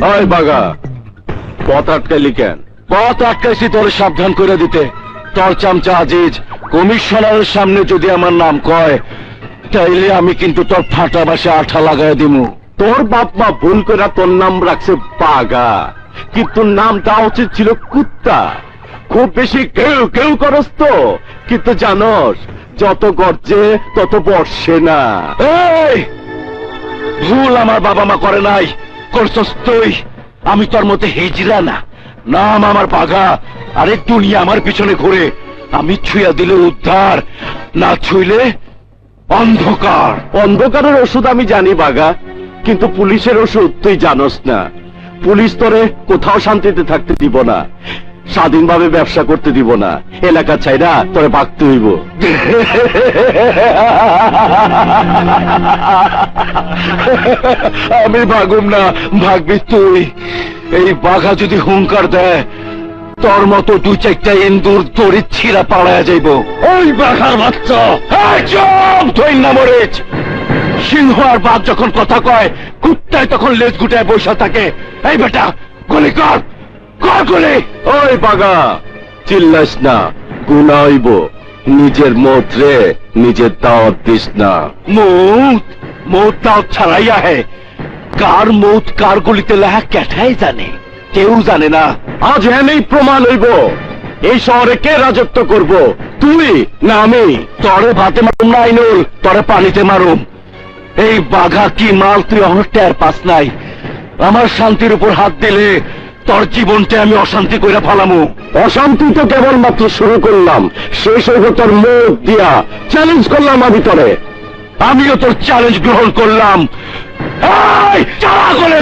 ওই বাগা, পথ আটকাইলি কেন? পথ আটকাইছি তোর সাবধান করে দিতে। তোর চামচা আজিজ কমিশনারের সামনে যদি আমার নাম কয়, তাইলে আমি কিন্তু তোর ফাটা বাসে আঠা লাগাই দিমু। তোর বাপ মা ভুল করে তোর নাম রাখছে বাগা, কিন্তু নামটা উচিত ছিল কুত্তা। খুব বেশি কেউ কেউ করস তো, কিন্তু জানস যত গর্জে তত বর্ষে না। এই ভুল আমার বাবা মা করে নাই, করছস তুই। আমি তোর মতে হিজড়া না, নাম আমার বাঘা। আর একটু নিয়ে আমার পিছনে ঘুরে, আমি ছুঁয়া দিলে উদ্ধার, না ছুঁইলে অন্ধকার। অন্ধকারের ওষুধ আমি জানি বাঘা, কিন্তু পুলিশের ওষুধ তুই জানস না। পুলিশ তোরে কোথাও শান্তিতে থাকতে দিব না, স্বাধীনভাবে ব্যবসা করতে দিব না। এলাকা ছাইরা তোরে ভাগতে হইব। আমি ভাগুম না, ভাগবি তুই। এই বাঘা যদি হুঙ্কার দেয়, তোর মতো দুই চারটা ইন্দুর দড়ি ছিঁড়া পাড়ায় যাইব। ওই বাঘার বাচ্চা তুই না মরিচ। সিংহ আর বাঘ যখন কথা কয়, কুত্তায় তখন লেজ গুটায় বসা থাকে। এই বেটা গুলি কর, কর গুলি। ওই বাঘা চিল্লাস না, গুনাহ হইব। নিজের মত রে নিজের দাওয়াত দিস না। মৌত দাওয়াত ছাড়াইয়া হে। কার মৌত কার গুলিতে লেখা কেঠাই জানে, কেউ জানে না। আজ এনেই প্রমাণ হইব এই শহরে কে রাজত্ব করব, তুই না আমি। তরে ভাতে মারুম না আইনুল, তরে পানিতে মারুম। এই বাঘা কি মাল তুই অহটের পাস নাই। আমার শান্তির উপর হাত দিলে তোর জীবনটা আমি অশান্তি কইরা ফালামু। অশান্তি তো কেবলমাত্র শুরু করলাম, শেষ হইব তোর মুখ দিয়া। চ্যালেঞ্জ করলাম আমি তোরে। আমিও তোর চ্যালেঞ্জ গ্রহণ করলাম। এই চালা করে